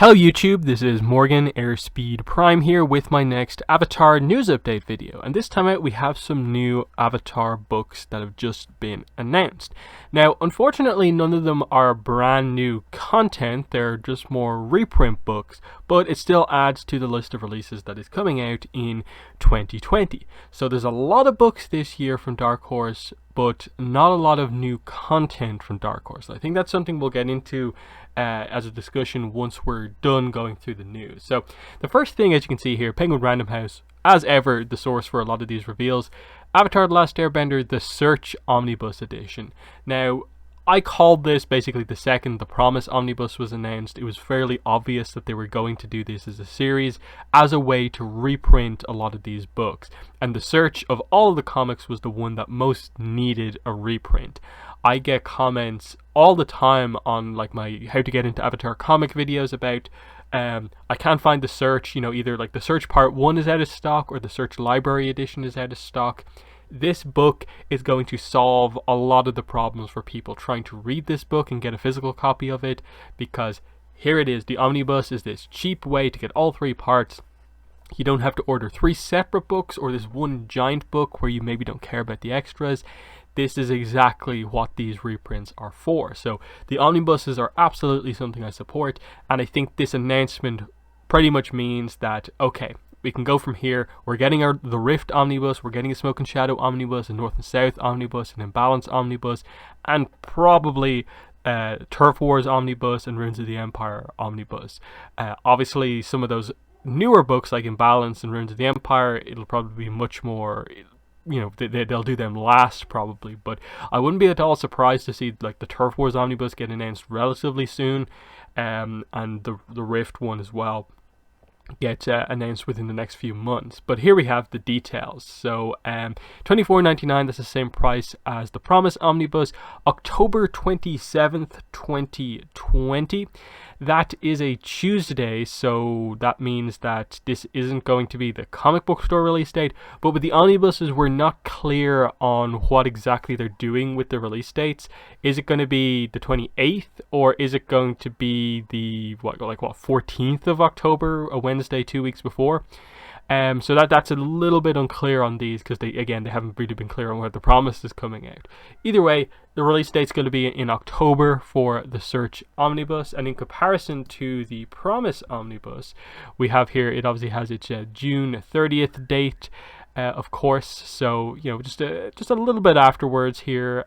Hello YouTube, this is Morgan Airspeed Prime here with my next Avatar news update video, and this time out we have some new Avatar books that have just been announced. Now unfortunately none of them are brand new content, they're just more reprint books, but it still adds to the list of releases that is coming out in 2020. So there's a lot of books this year from Dark Horse, but not a lot of new content from Dark Horse. I think that's something we'll get into as a discussion once we're done going through the news. So the first thing, as you can see here, Penguin Random House, as ever the source for a lot of these reveals, Avatar The Last Airbender, the Search Omnibus edition. Now I called this basically the second The Promise Omnibus was announced. It was fairly obvious that they were going to do this as a series, as a way to reprint a lot of these books. And The Search of all of the comics was the one that most needed a reprint. I get comments all the time on like my how to get into Avatar comic videos about I can't find The Search, either like The Search Part 1 is out of stock or The Search Library Edition is out of stock. This book is going to solve a lot of the problems for people trying to read this book and get a physical copy of it, because here it is. The Omnibus is this cheap way to get all three parts. You don't have to order three separate books or this one giant book where you maybe don't care about the extras. This is exactly what these reprints are for. So the omnibuses are absolutely something I support, and I think this announcement pretty much means that, okay, we can go from here. We're getting the Rift Omnibus, we're getting a Smoke and Shadow Omnibus, a North and South Omnibus, an Imbalance Omnibus, and probably Turf Wars Omnibus and Runes of the Empire Omnibus. Obviously, some of those newer books like Imbalance and Runes of the Empire, it'll probably be much more, they'll do them last probably, but I wouldn't be at all surprised to see like the Turf Wars Omnibus get announced relatively soon, and the Rift one as well get announced within the next few months. But here we have the details. So $24.99, that's the same price as the Promise Omnibus. October 27th 2020, that is a Tuesday, so that means that this isn't going to be the comic book store release date. But with the omnibuses, we're not clear on what exactly they're doing with the release dates. Is it going to be the 28th, or is it going to be the 14th of October, a Wednesday 2 weeks before? So that's a little bit unclear on these, because they haven't really been clear on where the Promise is coming out. Either way, the release date's going to be in October for the Search Omnibus, and in comparison to the Promise Omnibus, we have here, it obviously has its June 30th date, of course. So just a little bit afterwards here.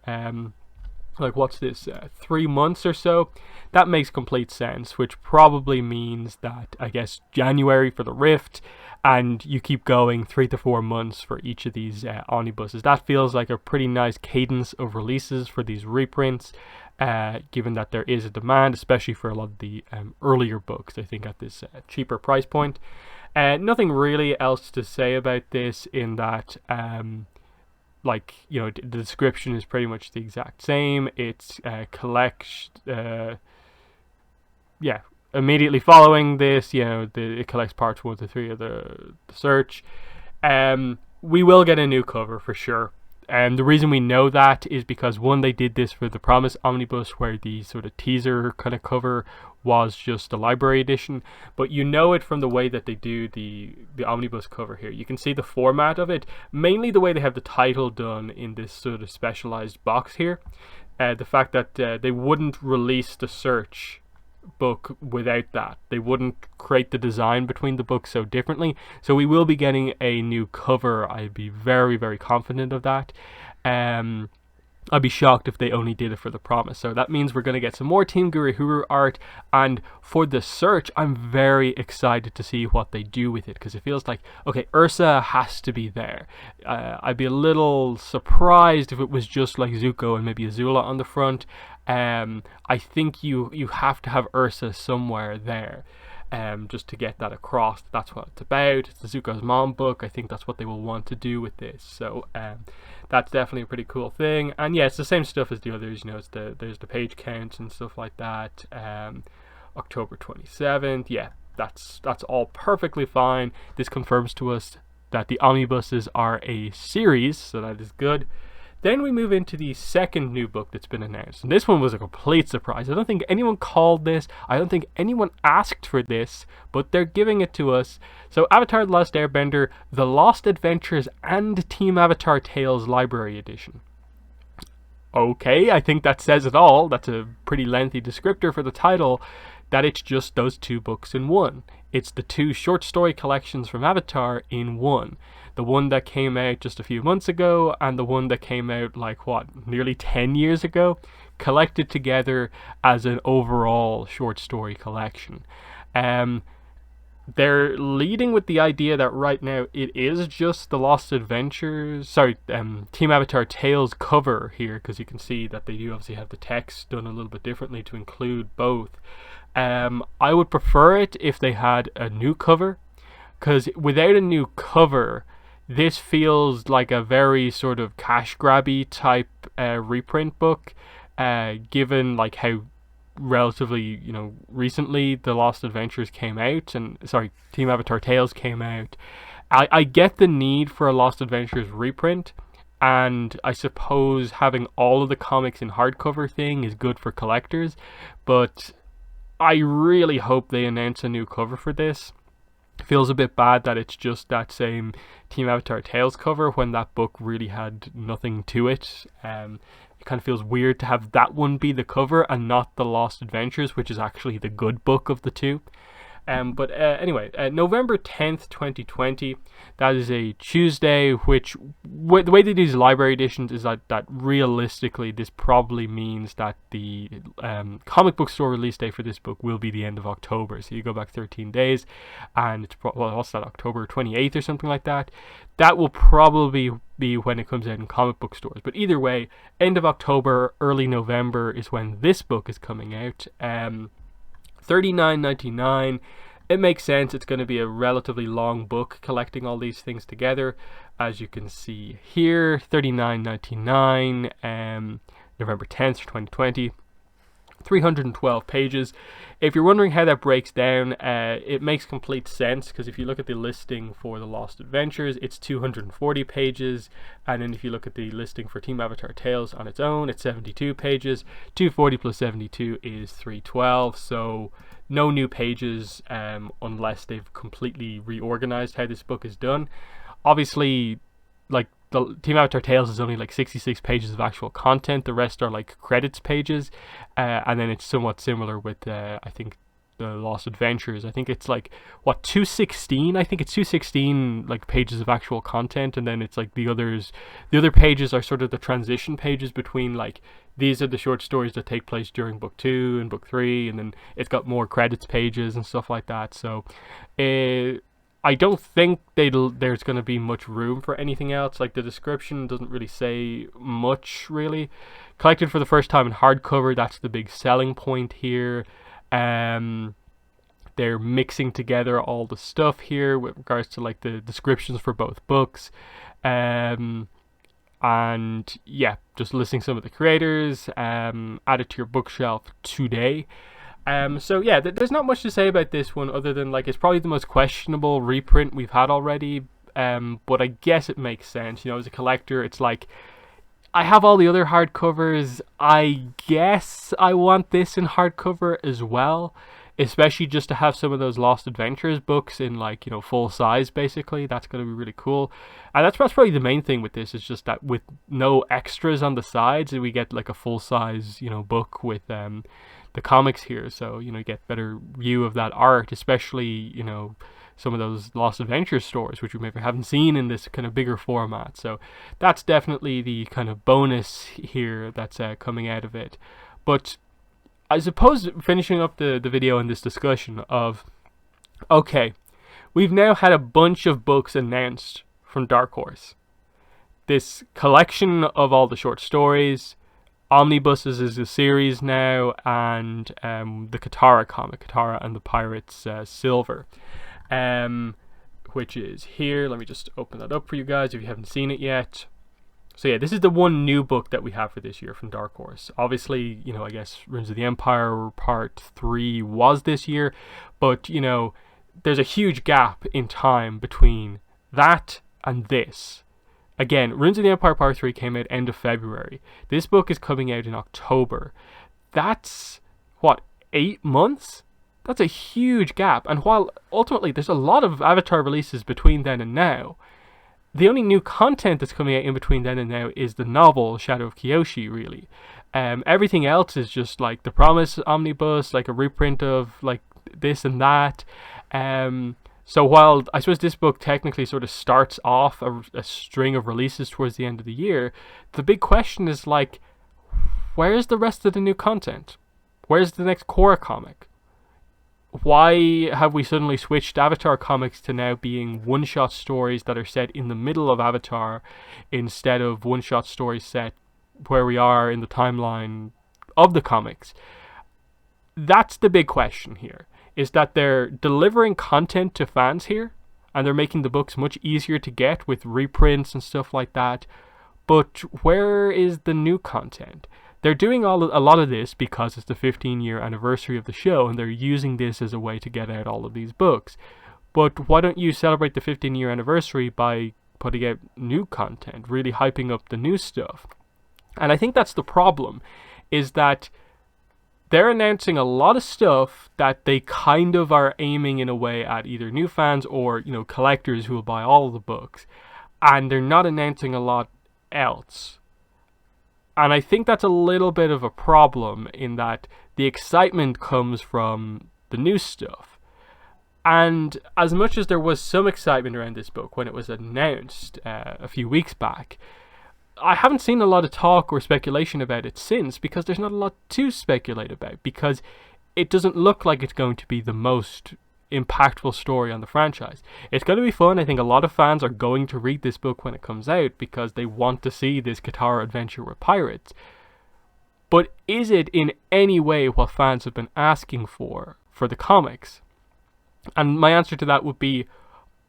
Like what's this, 3 months or so? That makes complete sense, which probably means that I guess January for the Rift, and you keep going 3 to 4 months for each of these omnibuses. That feels like a pretty nice cadence of releases for these reprints, given that there is a demand, especially for a lot of the earlier books, I think, at this cheaper price point. Nothing really else to say about this, in that the description is pretty much the exact same. It's immediately following this, it collects parts 1 to 3 of the Search. We will get a new cover for sure. And the reason we know that is because, one, they did this for the Promise Omnibus, where the sort of teaser kind of cover was just the library edition, but you know it from the way that they do the omnibus cover here. You can see the format of it, mainly the way they have the title done in this sort of specialized box here. The fact that they wouldn't release the Search book without that. They wouldn't create the design between the books so differently. So we will be getting a new cover. I'd be very, very confident of that. I'd be shocked if they only did it for the Promise. So that means we're going to get some more Team Guru art. And for the Search, I'm very excited to see what they do with it, because it feels like, okay, Ursa has to be there. I'd be a little surprised if it was just like Zuko and maybe Azula on the front. I think you have to have Ursa somewhere there, just to get that across. That's what it's about. It's the Zuko's mom book. I think that's what they will want to do with this. So that's definitely a pretty cool thing. And yeah, it's the same stuff as the others. There's the page counts and stuff like that. October 27th. Yeah, that's all perfectly fine. This confirms to us that the omnibuses are a series, so that is good. Then we move into the second new book that's been announced. And this one was a complete surprise. I don't think anyone called this. I don't think anyone asked for this, but they're giving it to us. So Avatar The Last Airbender, The Lost Adventures and Team Avatar Tales Library Edition. Okay, I think that says it all. That's a pretty lengthy descriptor for the title, that it's just those two books in one. It's the two short story collections from Avatar in one. The one that came out just a few months ago and the one that came out nearly 10 years ago, collected together as an overall short story collection. They're leading with the idea that right now it is just the Lost Adventures, Team Avatar Tales cover here, because you can see that they do obviously have the text done a little bit differently to include both. I would prefer it if they had a new cover, because without a new cover, this feels like a very sort of cash grabby type reprint book, given like how relatively recently the Lost Adventures came out, Team Avatar Tales came out. I get the need for a Lost Adventures reprint, and I suppose having all of the comics in hardcover thing is good for collectors, but I really hope they announce a new cover for this. It feels a bit bad that it's just that same Team Avatar Tales cover when that book really had nothing to it. It kind of feels weird to have that one be the cover and not the Lost Adventures, which is actually the good book of the two. But anyway, November 10th, 2020, that is a Tuesday, which the way they do these library editions is that realistically this probably means that the comic book store release date for this book will be the end of October. So you go back 13 days and it's what's that, October 28th or something like that. That will probably be when it comes out in comic book stores. But either way, end of October, early November is when this book is coming out. $39.99. It makes sense. It's going to be a relatively long book collecting all these things together, as you can see here. $39.99. November 10th, 2020. 312 pages. If you're wondering how that breaks down, it makes complete sense, because if you look at the listing for The Lost Adventures, it's 240 pages, and then if you look at the listing for Team Avatar Tales on its own, it's 72 pages. 240 plus 72 is 312, so no new pages unless they've completely reorganized how this book is done. Obviously, like, the Team Avatar Tales is only like 66 pages of actual content. The rest are like credits pages, and then it's somewhat similar with I think the Lost Adventures. I think it's like 216. I think it's 216 like pages of actual content, and then it's like the other pages are sort of the transition pages between like these are the short stories that take place during book 2 and book 3, and then it's got more credits pages and stuff like that. So I don't think there's going to be much room for anything else. Like, the description doesn't really say much, really. Collected for the first time in hardcover, that's the big selling point here. They're mixing together all the stuff here with regards to like the descriptions for both books. And yeah, just listing some of the creators. Add it to your bookshelf today. So yeah, there's not much to say about this one other than like it's probably the most questionable reprint we've had already. But I guess it makes sense. As a collector, it's like I have all the other hardcovers. I guess I want this in hardcover as well, especially just to have some of those Lost Adventures books in like full size. Basically, that's going to be really cool. And that's probably the main thing with this, is just that with no extras on the sides, we get like a full size book with the comics here, so you get better view of that art, especially some of those Lost Adventures stores, which we maybe haven't seen in this kind of bigger format. So that's definitely the kind of bonus here that's coming out of it. But I suppose finishing up the video in this discussion of, okay, we've now had a bunch of books announced from Dark Horse. This collection of all the short stories, Omnibuses is a series now, and the Katara comic, Katara and the Pirates Silver, which is here. Let me just open that up for you guys if you haven't seen it yet. So yeah, this is the one new book that we have for this year from Dark Horse. Obviously, I guess Ruins of the Empire Part 3 was this year, but there's a huge gap in time between that and this. Again, Runes of the Empire Part 3 came out end of February. This book is coming out in October. That's, what, 8 months? That's a huge gap. And while ultimately there's a lot of Avatar releases between then and now, the only new content that's coming out in between then and now is the novel Shadow of Kyoshi, really. Everything else is just like the Promise Omnibus, like a reprint of like this and that. So while I suppose this book technically sort of starts off a string of releases towards the end of the year, the big question is like, where's the rest of the new content? Where's the next Korra comic? Why have we suddenly switched Avatar comics to now being one-shot stories that are set in the middle of Avatar instead of one-shot stories set where we are in the timeline of the comics? That's the big question here, is that they're delivering content to fans here, and they're making the books much easier to get with reprints and stuff like that, but where is the new content? They're doing a lot of this because it's the 15-year anniversary of the show, and they're using this as a way to get out all of these books. But why don't you celebrate the 15-year anniversary by putting out new content, really hyping up the new stuff? And I think that's the problem, is that they're announcing a lot of stuff that they kind of are aiming in a way at either new fans or, you know, collectors who will buy all of the books. And they're not announcing a lot else. And I think that's a little bit of a problem in that the excitement comes from the new stuff. And as much as there was some excitement around this book when it was announced a few weeks back, I haven't seen a lot of talk or speculation about it since, because there's not a lot to speculate about, because it doesn't look like it's going to be the most impactful story on the franchise. It's going to be fun. I think a lot of fans are going to read this book when it comes out because they want to see this Katara adventure with pirates. But is it in any way what fans have been asking for the comics? And my answer to that would be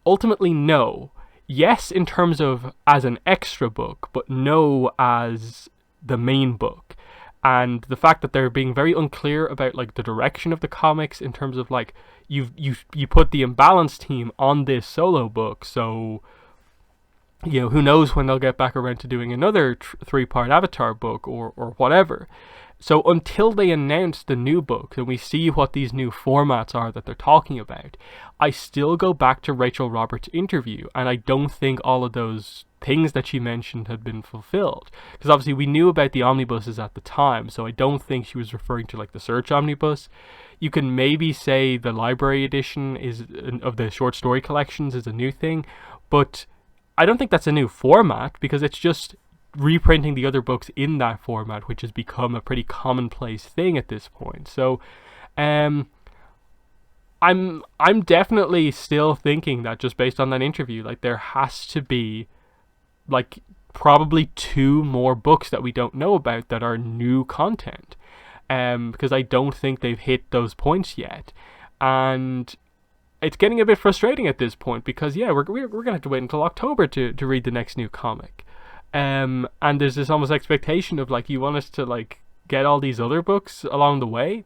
ultimately no. Yes, in terms of as an extra book, but no as the main book. And the fact that they're being very unclear about like the direction of the comics in terms of like you put the Imbalance team on this solo book, so you know, who knows when they'll get back around to doing another 3-part Avatar book or whatever. So until they announce the new book and we see what these new formats are that they're talking about, I still go back to Rachel Roberts' interview, and I don't think all of those things that she mentioned had been fulfilled. Because obviously we knew about the omnibuses at the time, so I don't think she was referring to like the Search Omnibus. You can maybe say the library edition of the short story collections is a new thing, but I don't think that's a new format, because it's just reprinting the other books in that format, which has become a pretty commonplace thing at this point. So I'm definitely still thinking that, just based on that interview, like there has to be like probably 2 more books that we don't know about that are new content, because I don't think they've hit those points yet. And it's getting a bit frustrating at this point, because yeah, we're gonna have to wait until October to read the next new comic. And there's this almost expectation of like, you want us to like get all these other books along the way,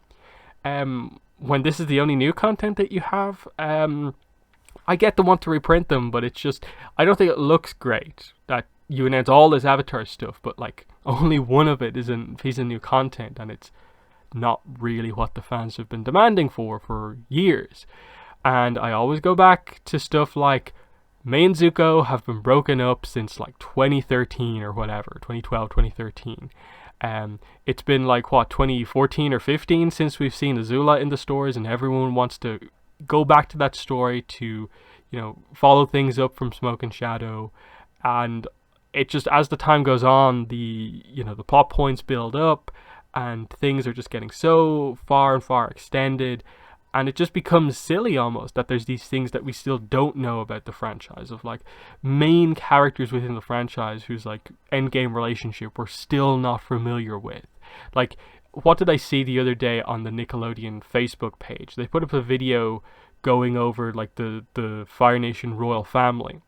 when this is the only new content that you have. I get the want to reprint them, but it's just, I don't think it looks great that you announce all this Avatar stuff, but like only one of it is a piece of new content, and it's not really what the fans have been demanding for years. And I always go back to stuff like Mei and Zuko have been broken up since like 2013 or whatever, 2012, 2013. It's been like, what, 2014 or 15 since we've seen Azula in the stores, and everyone wants to go back to that story to, you know, follow things up from Smoke and Shadow. And it just, as the time goes on, the plot points build up, and things are just getting so far and far extended. And it just becomes silly almost that there's these things that we still don't know about the franchise, of like main characters within the franchise whose like endgame relationship we're still not familiar with. Like, what did I see the other day on the Nickelodeon Facebook page? They put up a video going over like the Fire Nation royal family.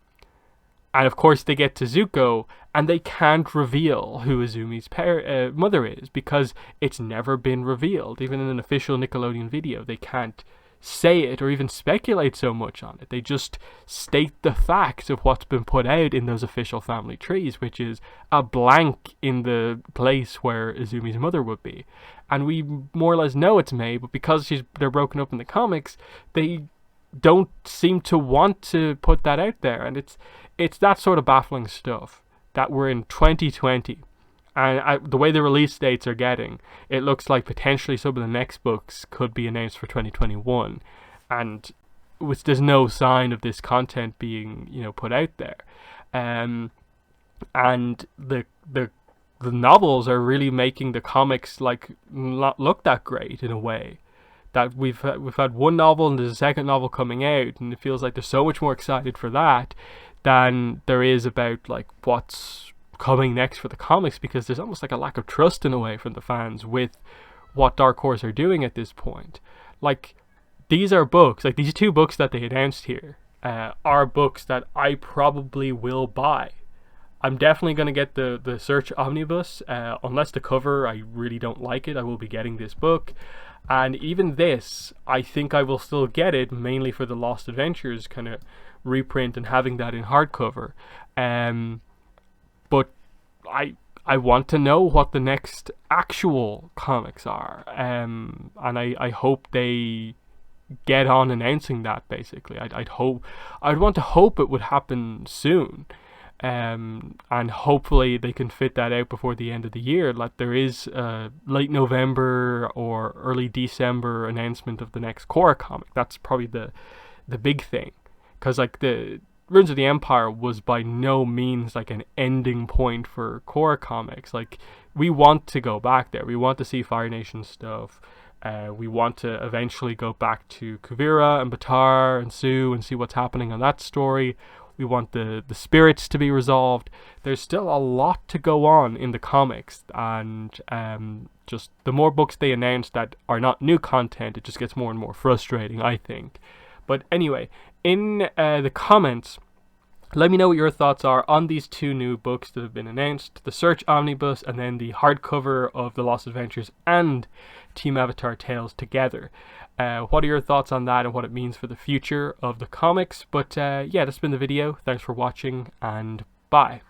And of course they get to Zuko, and they can't reveal who Azumi's mother is, because it's never been revealed. Even in an official Nickelodeon video, they can't say it or even speculate so much on it. They just state the facts of what's been put out in those official family trees, which is a blank in the place where Izumi's mother would be. And we more or less know it's Mei, but because they're broken up in the comics, they don't seem to want to put that out there. And it's that sort of baffling stuff that we're in 2020. And the way the release dates are getting, it looks like potentially some of the next books could be announced for 2021, and there's no sign of this content being, put out there. And the novels are really making the comics not look that great in a way. That we've had one novel and there's a second novel coming out, and it feels like they're so much more excited for that than there is about what's coming next for the comics, because there's almost a lack of trust in a way from the fans with what Dark Horse are doing at this point. These are books, these 2 books that they announced here are books that I probably will buy. I'm definitely going to get the Search Omnibus, unless the cover, I really don't like it. I will be getting this book. And even this, I think I will still get it, mainly for the Lost Adventures kind of reprint and having that in hardcover. But I want to know what the next actual comics are, and I hope they get on announcing that. Basically, I'd want to hope it would happen soon, and hopefully they can fit that out before the end of the year. There is a late November or early December announcement of the next Korra comic. That's probably the big thing, because the Ruins of the Empire was by no means an ending point for Korra comics. We want to go back there. We want to see Fire Nation stuff. We want to eventually go back to Kuvira and Batar and Sue and see what's happening on that story. We want the spirits to be resolved. There's still a lot to go on in the comics, and just the more books they announce that are not new content, it just gets more and more frustrating, I think. But anyway, in the comments, let me know what your thoughts are on these 2 new books that have been announced, the Search Omnibus and then the hardcover of The Lost Adventures and Team Avatar Tales together. What are your thoughts on that and what it means for the future of the comics? But yeah, that's been the video. Thanks for watching, and bye.